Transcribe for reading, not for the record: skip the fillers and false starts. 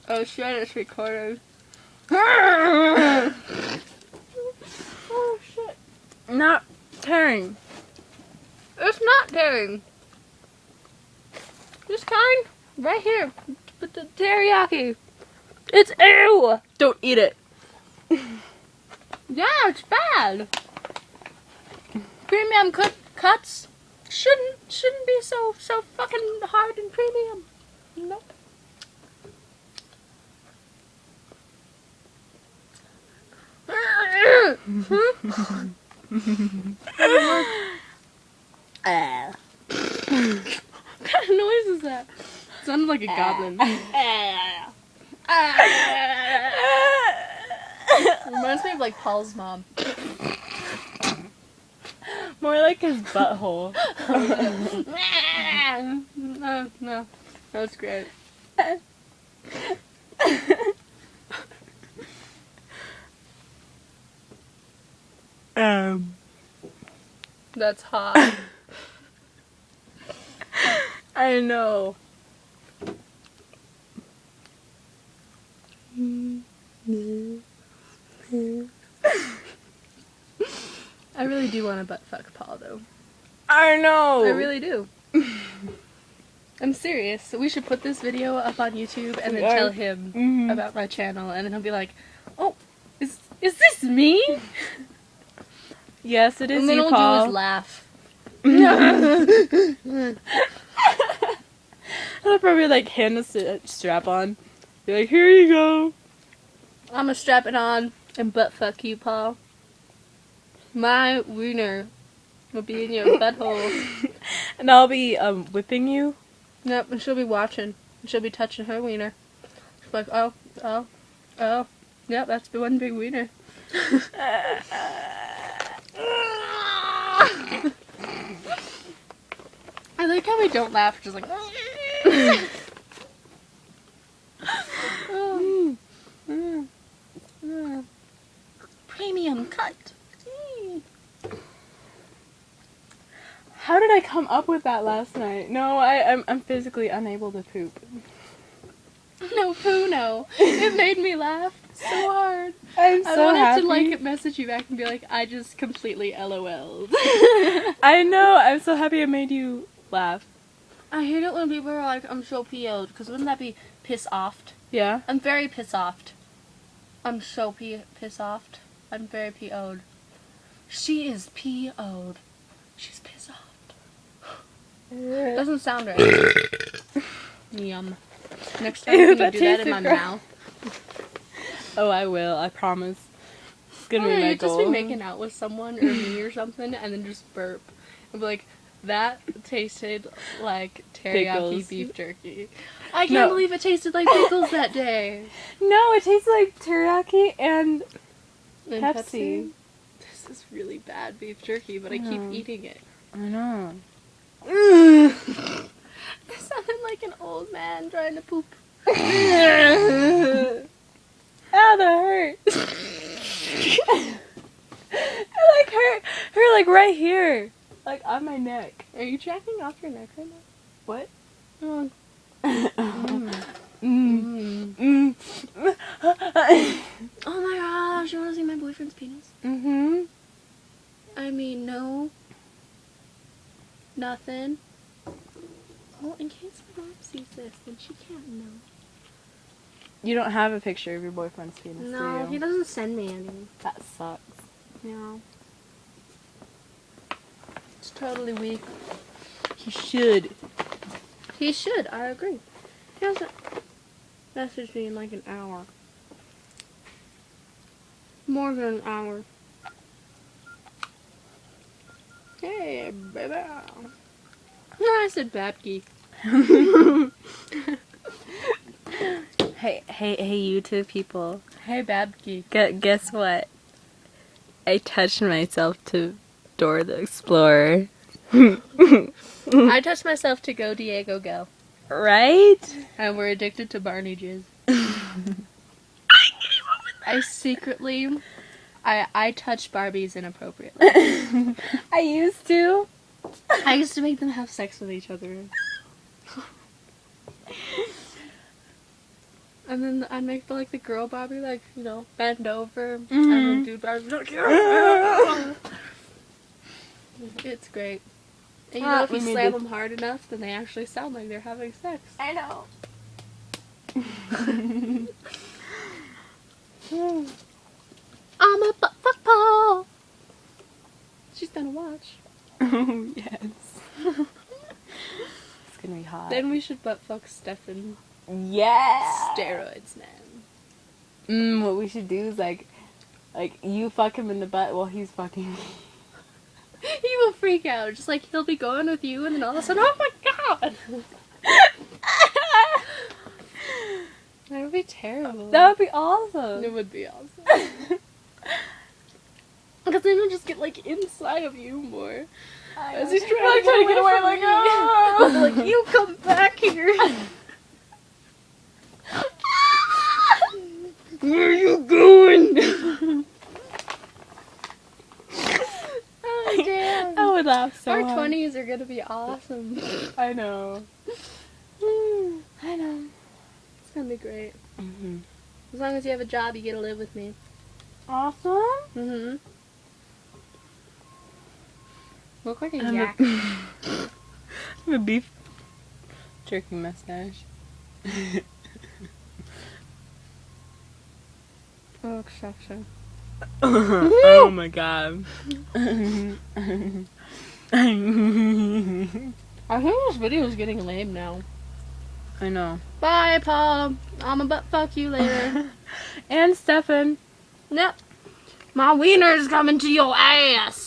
Oh shit, it's recording. Oh shit. Not tearing. It's not tearing. This kind, right here, with the teriyaki. It's ew. Don't eat it. Yeah, it's bad. Premium cuts shouldn't be so fucking hard and premium. Nope. What kind of noise is that? It sounded like a goblin. Reminds me of like Paul's mom. More like his butthole. No, that's great. That's hot. I know. I really do want to butt fuck Paul though. I know. I really do. I'm serious. So we should put this video up on YouTube and then tell him about my channel, and then he'll be like, "Oh, is this me?" Yes, it is. And then you, he'll Paul. do his laugh. I'll probably like hand a strap on. Be like, here you go. I'm gonna strap it on and butt fuck you, Paul. My wiener will be in your butthole. And I'll be whipping you. Yep, and she'll be watching. And she'll be touching her wiener. She'll be like, oh. Yep, that's the one big wiener. I like how we don't laugh, just like... Premium cut. How did I come up with that last night? No, I'm physically unable to poop. No poo, no. It made me laugh so hard. I'm so I wanted happy. to like message you back and be like, I just completely LOL'd. I know. I'm so happy I made you laugh. I hate it when people are like, I'm so PO'd, because wouldn't that be piss offed? Yeah. I'm very piss offed. I'm so piss offed. I'm very PO'd. She is PO'd. She's piss offed. Doesn't sound right. Yum. Next time Ew, can you that do that in tasted my gross. mouth? Oh, I will. I promise. It's gonna be my You'd just goal. be making out with someone or me or something and then just burp. And be like, that tasted like teriyaki Pickles. beef jerky. I can't believe it tasted like pickles that day. No, it tastes like teriyaki and And Pepsi. This is really bad beef jerky, but I keep eating it. I know. It sounded like an old man trying to poop. Ow, that hurt. It hurt like right here. Like on my neck. Are you jacking off your neck right now? What? Oh. Oh my gosh, you want to see my boyfriend's penis? Mm-hmm. I mean, no. Nothing. Well, in case my mom sees this, then she can't know. You don't have a picture of your boyfriend's penis, No, do he you? doesn't send me any. That sucks. No. It's totally weak. He should. He should, I agree. He hasn't messaged me in like an hour. More than an hour. Hey, baby. No, I said Babky. Hey, YouTube people. Hey, Babky. Guess what? I touched myself to Dora the Explorer. I touched myself to Go Diego Go. Right? And we're addicted to Barney jizz. I secretly... I touch Barbies inappropriately. I used to. I used to make them have sex with each other. And then I'd make the girl Barbie, like, you know, bend over. And then dude Barbie like, yeah. It's great. And you know, if you slam them hard enough, then they actually sound like they're having sex. I know. I'm a butt fuck Paul. She's gonna watch. Oh, yes. It's gonna be hot. Then we should butt fuck Stefan. Yeah. Steroids, man. What we should do is like you fuck him in the butt while he's fucking me. He will freak out. Just like he'll be going with you, and then all of a sudden, oh my god! That would be terrible. That would be awesome. It would be awesome. Because then he'll just get like inside of you more. As he's trying to get away, like, oh! Like, you come back here. Where are you going? Oh, damn. I would laugh so Our hard. 20s are gonna be awesome. I know. I know. It's gonna be great. Mm-hmm. As long as you have a job, you get to live with me. Awesome. Mm-hmm. Look like a I'm yak. I'm a beef jerky mustache. Oh, exception. Oh my god. I think this video is getting lame now. I know. Bye, Paul. I'ma butt fuck you later. And Stefan. Nope. My wiener's coming to your ass.